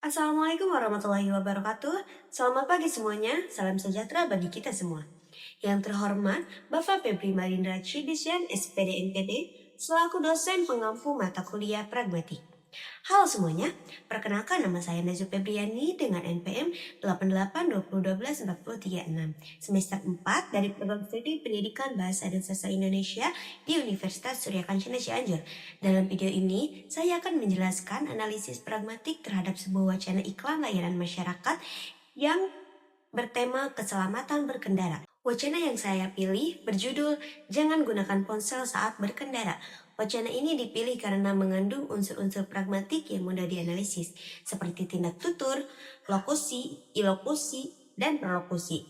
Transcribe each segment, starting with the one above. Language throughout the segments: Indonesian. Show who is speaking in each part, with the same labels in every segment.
Speaker 1: Assalamualaikum warahmatullahi wabarakatuh. Selamat pagi semuanya, salam sejahtera bagi kita semua. Yang terhormat, Bapak Febri Marindra Chidisyan, SPD NPD, selaku dosen pengampu mata kuliah pragmatik. Halo semuanya, perkenalkan nama saya Najwa Febriani dengan NPM 8820124036, semester 4 dari program studi Pendidikan Bahasa dan Sastra Indonesia di Universitas Surya Kencana Cianjur. Dalam video ini, saya akan menjelaskan analisis pragmatik terhadap sebuah wacana iklan layanan masyarakat yang bertema keselamatan berkendara. Wacana yang saya pilih berjudul "Jangan gunakan ponsel saat berkendara". Wacana ini dipilih karena mengandung unsur-unsur pragmatik yang mudah dianalisis, seperti tindak tutur, lokusi, ilokusi, dan prolokusi.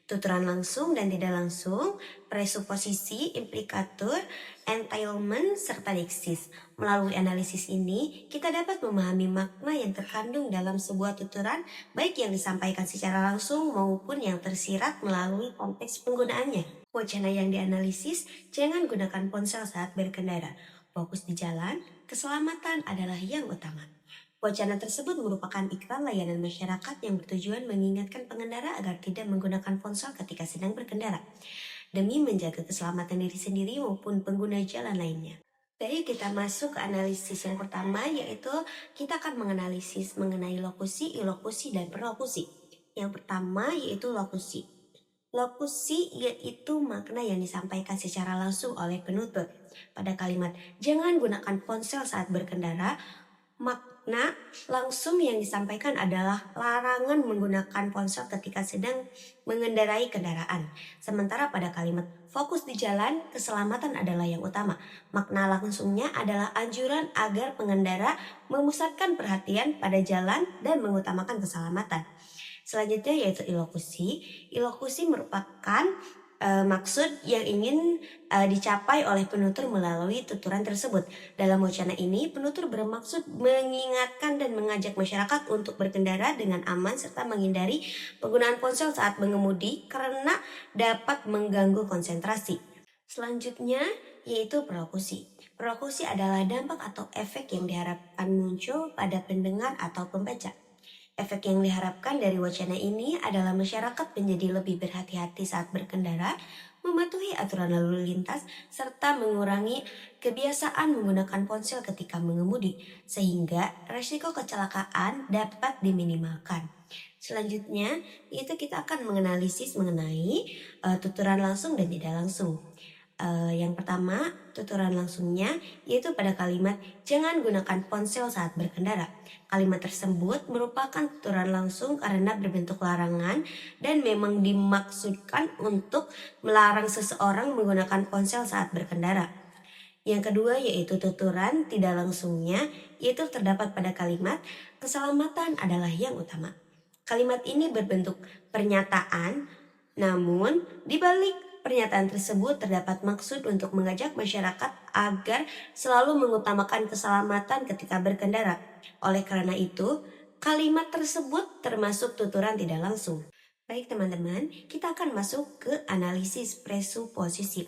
Speaker 1: Tuturan langsung dan tidak langsung, presuposisi, implikatur, entailment, serta deksis. Melalui analisis ini, kita dapat memahami makna yang terkandung dalam sebuah tuturan, baik yang disampaikan secara langsung maupun yang tersirat melalui konteks penggunaannya. Wacana yang dianalisis, jangan gunakan ponsel saat berkendara. Fokus di jalan, keselamatan adalah yang utama. Wacana tersebut merupakan iklan layanan masyarakat yang bertujuan mengingatkan pengendara agar tidak menggunakan ponsel ketika sedang berkendara, demi menjaga keselamatan diri sendiri maupun pengguna jalan lainnya. Baik, kita masuk ke analisis yang pertama, yaitu kita akan menganalisis mengenai lokusi, ilokusi, dan perlokusi. Yang pertama yaitu lokusi. Lokusi yaitu makna yang disampaikan secara langsung oleh penutur. Pada kalimat "jangan gunakan ponsel saat berkendara", makna langsung yang disampaikan adalah larangan menggunakan ponsel ketika sedang mengendarai kendaraan. Sementara pada kalimat "fokus di jalan, keselamatan adalah yang utama", makna langsungnya adalah anjuran agar pengendara memusatkan perhatian pada jalan dan mengutamakan keselamatan. Selanjutnya yaitu ilokusi. Ilokusi merupakan maksud yang ingin dicapai oleh penutur melalui tuturan tersebut. Dalam wacana ini, penutur bermaksud mengingatkan dan mengajak masyarakat untuk berkendara dengan aman serta menghindari penggunaan ponsel saat mengemudi karena dapat mengganggu konsentrasi. Selanjutnya yaitu perlokusi. Perlokusi adalah dampak atau efek yang diharapkan muncul pada pendengar atau pembaca. Efek yang diharapkan dari wacana ini adalah masyarakat menjadi lebih berhati-hati saat berkendara, mematuhi aturan lalu lintas, serta mengurangi kebiasaan menggunakan ponsel ketika mengemudi, sehingga resiko kecelakaan dapat diminimalkan. Selanjutnya, itu kita akan menganalisis mengenai tuturan langsung dan tidak langsung. Yang pertama, tuturan langsungnya yaitu pada kalimat "jangan gunakan ponsel saat berkendara". Kalimat tersebut merupakan tuturan langsung karena berbentuk larangan dan memang dimaksudkan untuk melarang seseorang menggunakan ponsel saat berkendara. Yang kedua yaitu tuturan tidak langsungnya, yaitu terdapat pada kalimat "keselamatan adalah yang utama". Kalimat ini berbentuk pernyataan, namun di balik pernyataan tersebut terdapat maksud untuk mengajak masyarakat agar selalu mengutamakan keselamatan ketika berkendara. Oleh karena itu, kalimat tersebut termasuk tuturan tidak langsung. Baik teman-teman, kita akan masuk ke analisis presuposisi.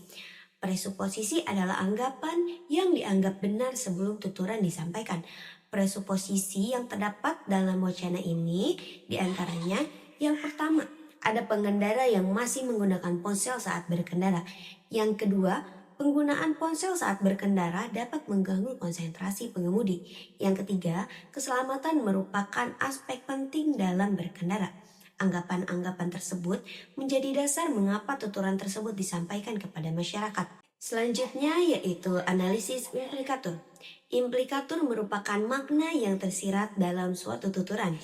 Speaker 1: Presuposisi adalah anggapan yang dianggap benar sebelum tuturan disampaikan. Presuposisi yang terdapat dalam wacana ini diantaranya yang pertama, ada pengendara yang masih menggunakan ponsel saat berkendara. Yang kedua, penggunaan ponsel saat berkendara dapat mengganggu konsentrasi pengemudi. Yang ketiga, keselamatan merupakan aspek penting dalam berkendara. Anggapan-anggapan tersebut menjadi dasar mengapa tuturan tersebut disampaikan kepada masyarakat. Selanjutnya yaitu analisis implikatur. Implikatur merupakan makna yang tersirat dalam suatu tuturan.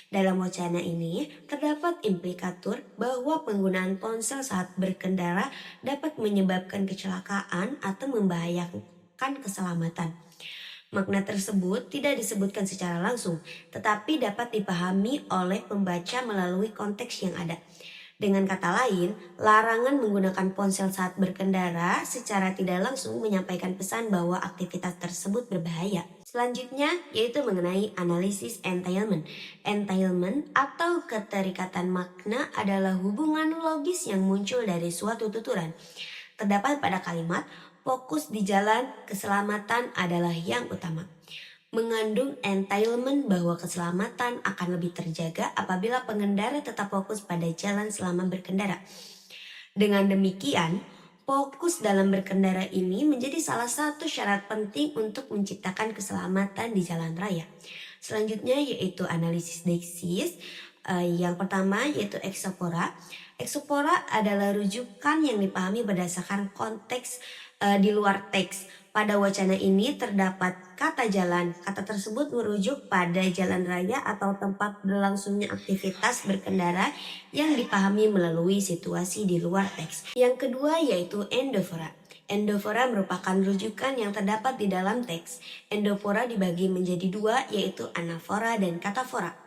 Speaker 1: Dalam wacana ini, terdapat implikatur bahwa penggunaan ponsel saat berkendara dapat menyebabkan kecelakaan atau membahayakan keselamatan. Makna tersebut tidak disebutkan secara langsung, tetapi dapat dipahami oleh pembaca melalui konteks yang ada. Dengan kata lain, larangan menggunakan ponsel saat berkendara secara tidak langsung menyampaikan pesan bahwa aktivitas tersebut berbahaya. Selanjutnya yaitu mengenai analisis entailment. Entailment atau keterikatan makna adalah hubungan logis yang muncul dari suatu tuturan. Terdapat pada kalimat "fokus di jalan, keselamatan adalah yang utama". mengandung entitlement bahwa keselamatan akan lebih terjaga apabila pengendara tetap fokus pada jalan selama berkendara. Dengan demikian, fokus dalam berkendara ini menjadi salah satu syarat penting untuk menciptakan keselamatan di jalan raya. Selanjutnya yaitu analisis deksis. Yang pertama yaitu eksopora. Eksopora adalah rujukan yang dipahami berdasarkan konteks di luar teks. Pada wacana ini terdapat kata jalan. Kata tersebut merujuk pada jalan raya atau tempat berlangsungnya aktivitas berkendara yang dipahami melalui situasi di luar teks. Yang kedua yaitu endofora. Endofora merupakan rujukan yang terdapat di dalam teks. Endofora dibagi menjadi dua yaitu anafora dan katafora.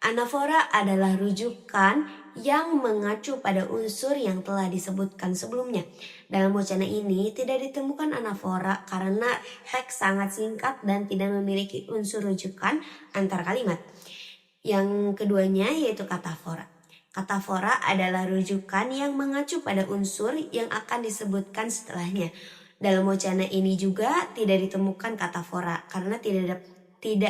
Speaker 1: Anafora adalah rujukan yang mengacu pada unsur yang telah disebutkan sebelumnya. Dalam wacana ini tidak ditemukan anafora karena teks sangat singkat dan tidak memiliki unsur rujukan antar kalimat. Yang keduanya yaitu katafora. Katafora adalah rujukan yang mengacu pada unsur yang akan disebutkan setelahnya. Dalam wacana ini juga tidak ditemukan katafora karena tidak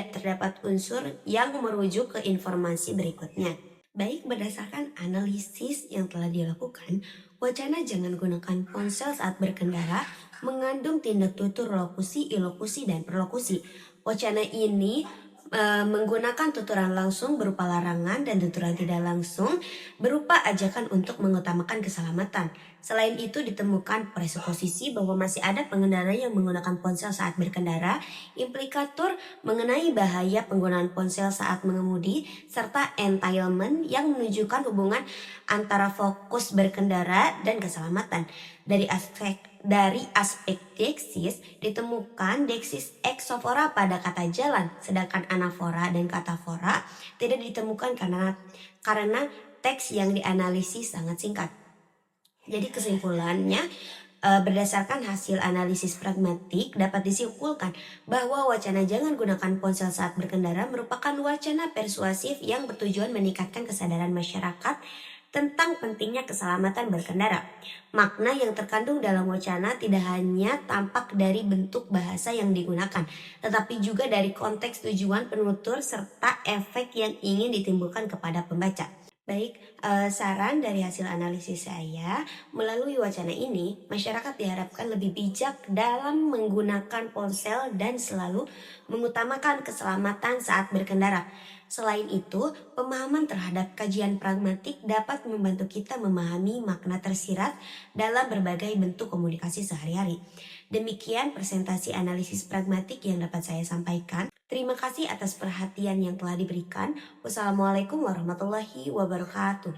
Speaker 1: terdapat unsur yang merujuk ke informasi berikutnya. Baik, berdasarkan analisis yang telah dilakukan, wacana jangan gunakan ponsel saat berkendara mengandung tindak tutur lokusi, ilokusi, dan perlokusi. Wacana ini menggunakan tuturan langsung berupa larangan dan tuturan tidak langsung berupa ajakan untuk mengutamakan keselamatan. Selain itu ditemukan presuposisi bahwa masih ada pengendara yang menggunakan ponsel saat berkendara, implikator mengenai bahaya penggunaan ponsel saat mengemudi, serta entitlement yang menunjukkan hubungan antara fokus berkendara dan keselamatan. Dari aspek deksis ditemukan deksis eksofora pada kata jalan, sedangkan anafora dan katafora tidak ditemukan karena teks yang dianalisis sangat singkat. Jadi kesimpulannya, berdasarkan hasil analisis pragmatik dapat disimpulkan bahwa wacana jangan gunakan ponsel saat berkendara merupakan wacana persuasif yang bertujuan meningkatkan kesadaran masyarakat tentang pentingnya keselamatan berkendara. Makna yang terkandung dalam wacana tidak hanya tampak dari bentuk bahasa yang digunakan, tetapi juga dari konteks tujuan penutur serta efek yang ingin ditimbulkan kepada pembaca. Baik, saran dari hasil analisis saya, melalui wacana ini, masyarakat diharapkan lebih bijak dalam menggunakan ponsel dan selalu mengutamakan keselamatan saat berkendara. Selain itu, pemahaman terhadap kajian pragmatik dapat membantu kita memahami makna tersirat dalam berbagai bentuk komunikasi sehari-hari. Demikian presentasi analisis pragmatik yang dapat saya sampaikan. Terima kasih atas perhatian yang telah diberikan. Wassalamualaikum warahmatullahi wabarakatuh.